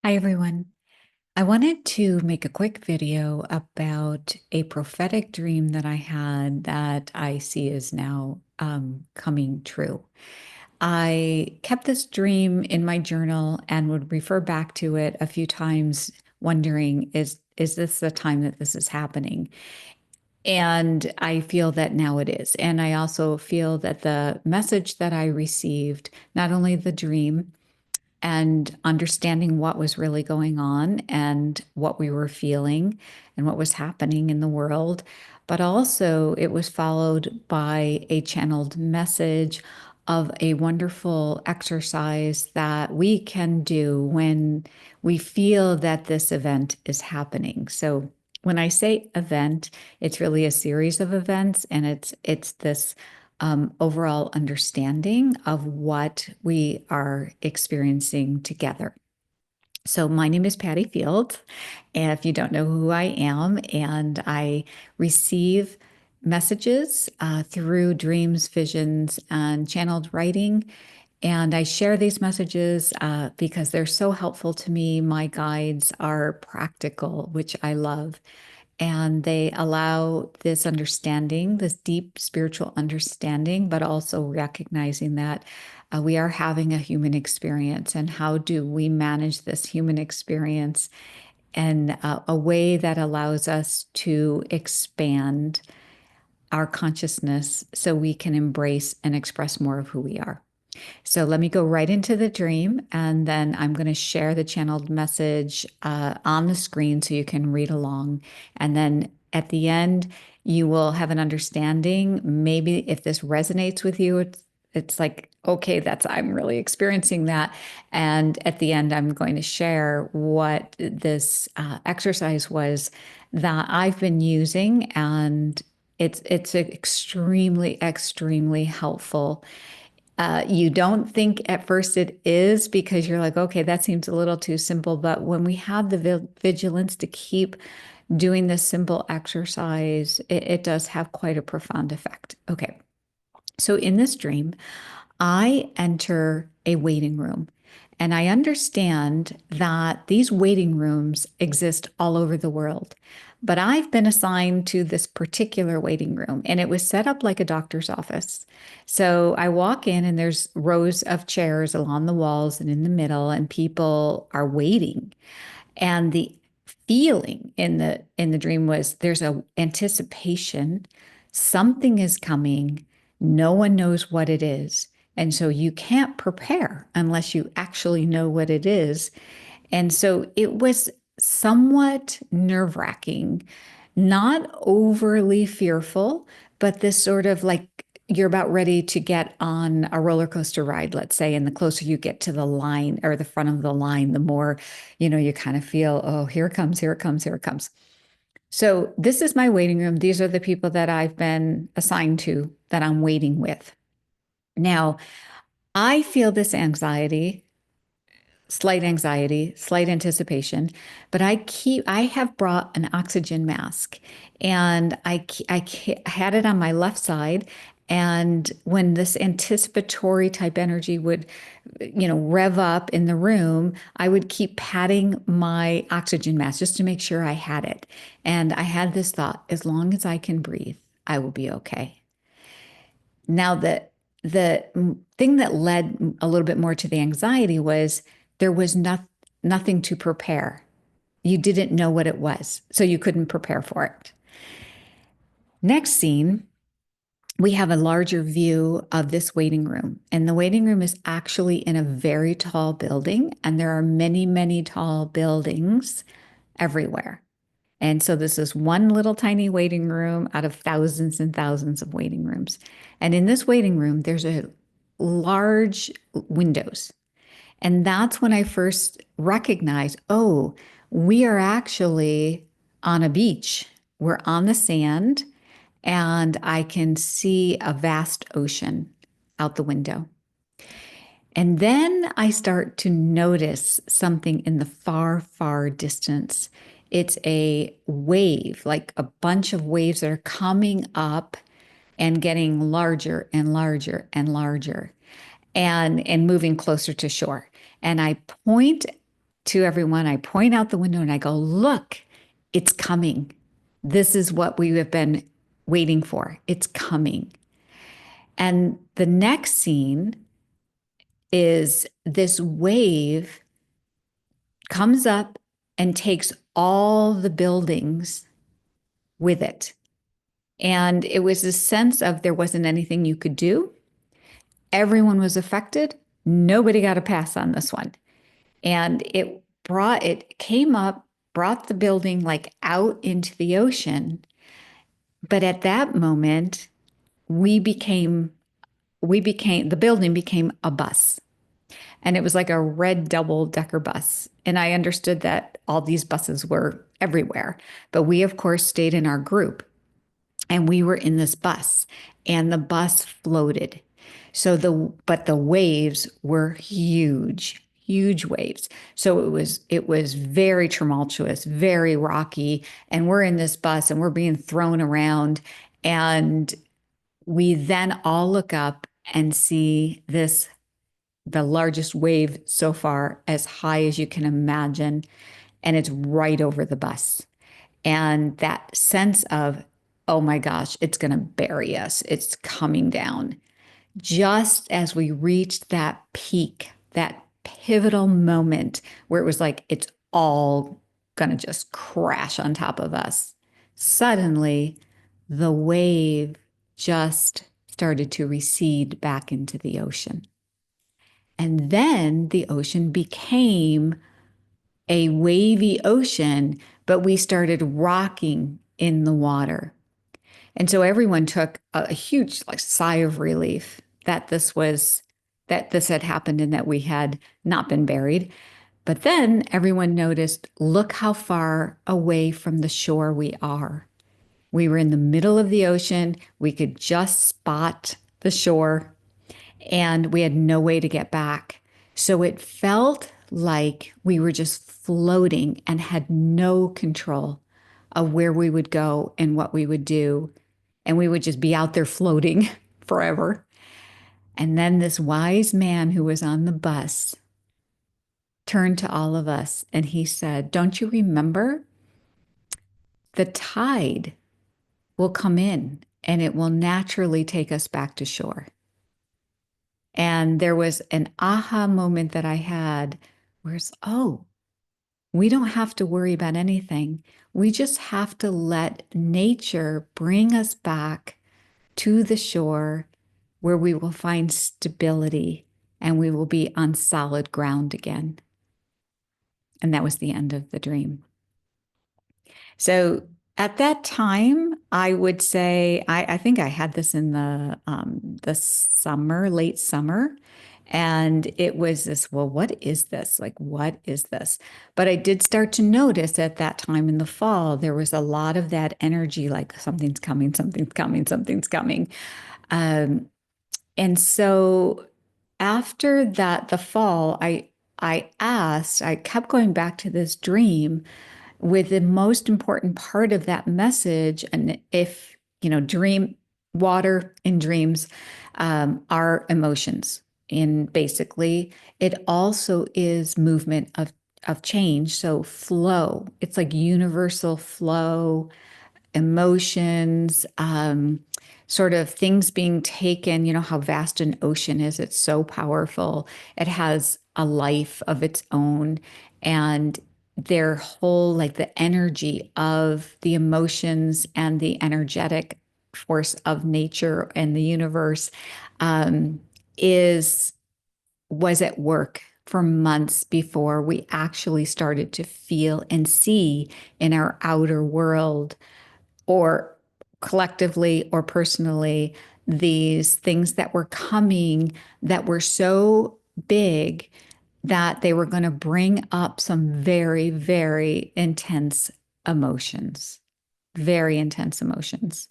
Hi, everyone. I wanted to make a quick video about a prophetic dream that I had that I see is now coming true. I kept this dream in my journal and would refer back to it a few times, wondering, is this the time that this is happening? And I feel that now it is. And I also feel that the message that I received, not only the dream, and understanding what was really going on and what we were feeling and what was happening in the world. But also, it was followed by a channeled message of a wonderful exercise that we can do when we feel that this event is happening. So, when I say event, it's really a series of events, and it's this overall understanding of what we are experiencing together. So, my name is Patty Fields. And if you don't know who I am, and I receive messages through dreams, visions, and channeled writing. And I share these messages because they're so helpful to me. My guides are practical, which I love. And they allow this understanding, this deep spiritual understanding, but also recognizing that we are having a human experience. And how do we manage this human experience in a way that allows us to expand our consciousness so we can embrace and express more of who we are? So let me go right into the dream, and then I'm going to share the channeled message on the screen so you can read along. And then at the end, you will have an understanding. Maybe if this resonates with you, it's like, okay, I'm really experiencing that. And at the end, I'm going to share what this exercise was that I've been using, and it's extremely helpful. You don't think at first it is, because you're like, okay, that seems a little too simple. But when we have the vigilance to keep doing this simple exercise, it does have quite a profound effect. Okay. So in this dream, I enter a waiting room, and I understand that these waiting rooms exist all over the world. But I've been assigned to this particular waiting room, and it was set up like a doctor's office. So I walk in, and there's rows of chairs along the walls and in the middle, and people are waiting. And the feeling in the dream was there's a anticipation, something is coming, no one knows what it is, and so you can't prepare unless you actually know what it is. And so it was somewhat nerve-wracking, not overly fearful, but this sort of like you're about ready to get on a roller coaster ride, let's say, and the closer you get to the line or the front of the line, the more, you kind of feel, oh, here it comes, here it comes, here it comes. So this is my waiting room. These are the people that I've been assigned to, that I'm waiting with. Now, I feel this anxiety, slight anticipation, but I have brought an oxygen mask, and had it on my left side. And when this anticipatory type energy would, rev up in the room, I would keep patting my oxygen mask just to make sure I had it. And I had this thought, as long as I can breathe, I will be okay. Now, the thing that led a little bit more to the anxiety was there was nothing to prepare. You didn't know what it was, so you couldn't prepare for it. Next scene, we have a larger view of this waiting room. And the waiting room is actually in a very tall building, and there are many tall buildings everywhere. And so this is one little tiny waiting room out of thousands and thousands of waiting rooms. And in this waiting room, there's a large windows. And that's when I first recognized, oh, we are actually on a beach. We're on the sand, and I can see a vast ocean out the window. And then I start to notice something in the far distance. It's a wave, like a bunch of waves that are coming up and getting larger and larger and larger, and moving closer to shore. And I point to everyone. I point out the window and I go, look, it's coming. This is what we have been waiting for. It's coming. And the next scene is this wave comes up and takes all the buildings with it. And it was a sense of there wasn't anything you could do. Everyone was affected. Nobody got a pass on this one. And it came up, brought the building like out into the ocean. But at that moment, we became, the building became a bus. And it was like a red double-decker bus. And I understood that all these buses were everywhere. But we, of course, stayed in our group and we were in this bus and the bus floated. But the waves were huge, huge waves. So it was very tumultuous, very rocky. And we're in this bus and we're being thrown around. And we then all look up and see the largest wave so far, as high as you can imagine, and it's right over the bus. And that sense of, oh my gosh, it's going to bury us. It's coming down. Just as we reached that peak, that pivotal moment where it was like, it's all going to just crash on top of us, suddenly the wave just started to recede back into the ocean. And then the ocean became a wavy ocean, but we started rocking in the water. And so everyone took a huge like sigh of relief that this had happened and that we had not been buried. But then everyone noticed, look how far away from the shore we are. We were in the middle of the ocean. We could just spot the shore and we had no way to get back. So it felt like we were just floating and had no control of where we would go and what we would do. And we would just be out there floating forever. And then this wise man who was on the bus turned to all of us and he said, don't you remember? The tide will come in and it will naturally take us back to shore. And there was an aha moment that I had where it's, oh, we don't have to worry about anything. We just have to let nature bring us back to the shore where we will find stability and we will be on solid ground again. And that was the end of the dream. So at that time, I would say, I think I had this in the summer, late summer. And it was this, well, what is this? Like, what is this? But I did start to notice at that time in the fall, there was a lot of that energy, like something's coming, something's coming, something's coming. Um, and so after that, the fall, I kept going back to this dream with the most important part of that message. And if, dream, water in dreams are emotions. And basically, it also is movement of change. So flow, it's like universal flow, emotions, sort of things being taken, how vast an ocean is. It's so powerful. It has a life of its own. And their whole, like the energy of the emotions and the energetic force of nature and the universe is was at work for months before we actually started to feel and see in our outer world, or collectively or personally, these things that were coming that were so big that they were going to bring up some very, very intense emotions, very intense emotions.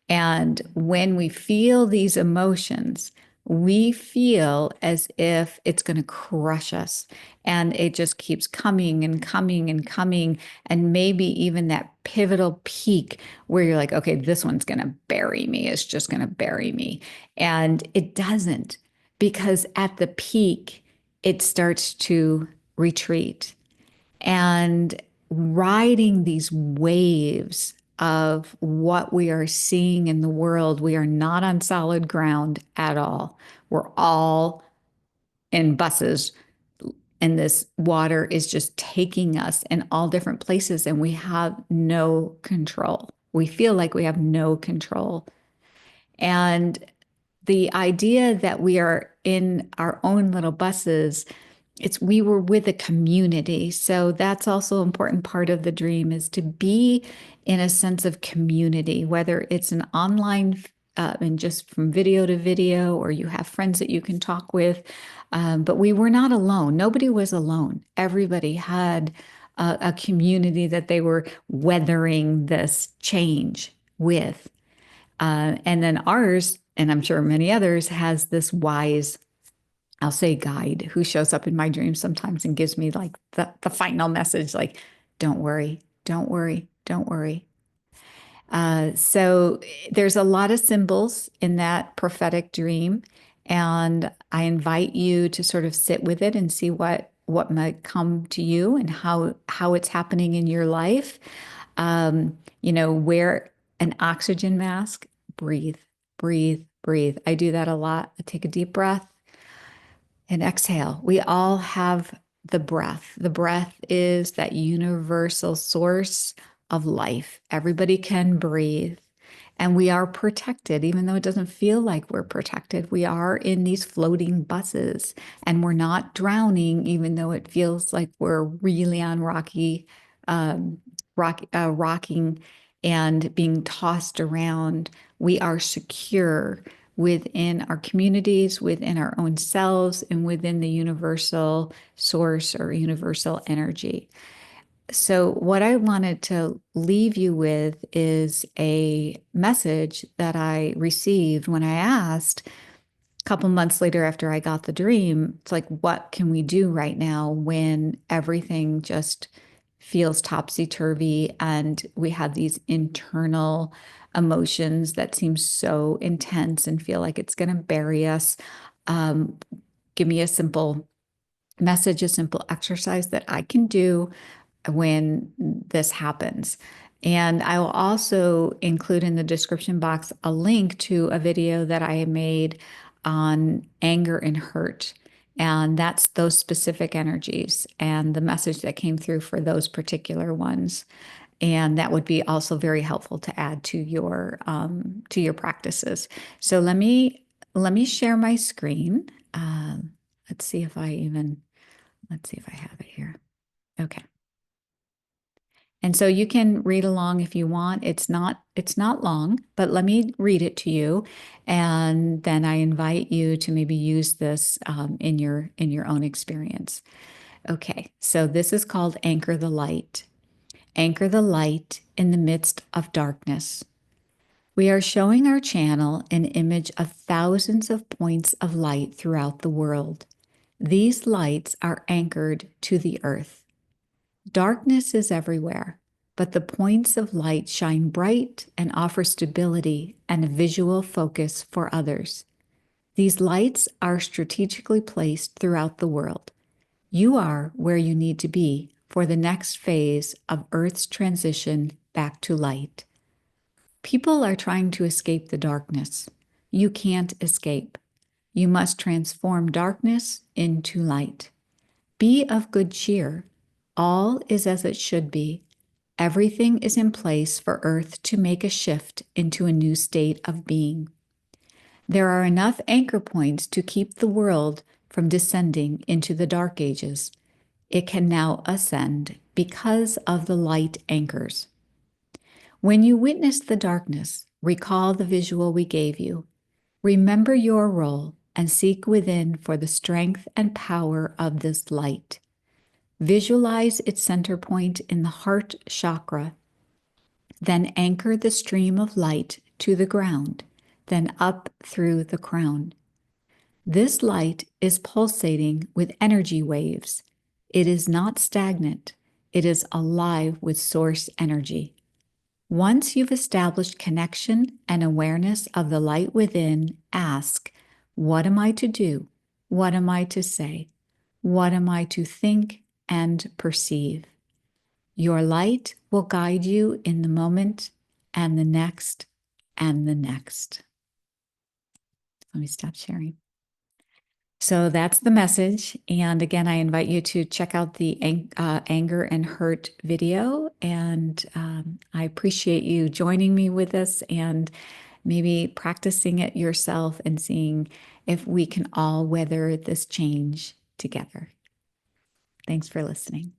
And when we feel these emotions, we feel as if it's going to crush us. And it just keeps coming and coming and coming. And maybe even that pivotal peak where you're like, okay, this one's going to bury me. It's just going to bury me. And it doesn't, because at the peak, it starts to retreat. and riding these waves of what we are seeing in the world. We are not on solid ground at all. We're all in buses, and this water is just taking us in all different places, and we have no control. We feel like we have no control. And the idea that we are in our own little buses, it's we were with a community. So that's also an important part of the dream, is to be in a sense of community, whether it's an online and just from video to video, or you have friends that you can talk with. But we were not alone. Nobody was alone. Everybody had a community that they were weathering this change with. And then ours, and I'm sure many others, has this wise, I'll say, guide who shows up in my dreams sometimes and gives me like the final message, like, don't worry, don't worry, don't worry. So there's a lot of symbols in that prophetic dream, and I invite you to sort of sit with it and see what might come to you and how it's happening in your life. Wear an oxygen mask, breathe, breathe, breathe. I do that a lot. I take a deep breath and exhale. We all have the breath. The breath is that universal source of life. Everybody can breathe. And we are protected, even though it doesn't feel like we're protected. We are in these floating buses, and we're not drowning, even though it feels like we're really on rocking and being tossed around. We are secure within our communities, within our own selves, and within the universal source or universal energy. So, what I wanted to leave you with is a message that I received when I asked a couple months later after I got the dream. It's like, what can we do right now when everything just feels topsy-turvy and we have these internal emotions that seem so intense and feel like it's going to bury us? Um, Give me a simple message, a simple exercise that I can do when this happens. And I will also include in the description box a link to a video that I made on anger and hurt. And that's those specific energies and the message that came through for those particular ones. And that would be also very helpful to add to your practices. So let me share my screen. Let's see if let's see if I have it here. Okay. And so you can read along if you want. It's not long, but let me read it to you, and then I invite you to maybe use this in your own experience. Okay, so this is called Anchor the Light. Anchor the light in the midst of darkness. We are showing our channel an image of thousands of points of light throughout the world. These lights are anchored to the earth. Darkness is everywhere, but the points of light shine bright and offer stability and a visual focus for others. These lights are strategically placed throughout the world. You are where you need to be for the next phase of Earth's transition back to light. People are trying to escape the darkness. You can't escape. You must transform darkness into light. Be of good cheer. All is as it should be. Everything is in place for Earth to make a shift into a new state of being. There are enough anchor points to keep the world from descending into the dark ages. It can now ascend because of the light anchors. When you witness the darkness, recall the visual we gave you. Remember your role and seek within for the strength and power of this light. Visualize its center point in the heart chakra. Then anchor the stream of light to the ground, then up through the crown. This light is pulsating with energy waves. It is not stagnant. It is alive with source energy. Once you've established connection and awareness of the light within, ask, what am I to do? What am I to say? What am I to think and perceive? Your light will guide you in the moment and the next and the next. Let me stop sharing. So that's the message. And again, I invite you to check out the anger and hurt video. And I appreciate you joining me with this and maybe practicing it yourself and seeing if we can all weather this change together. Thanks for listening.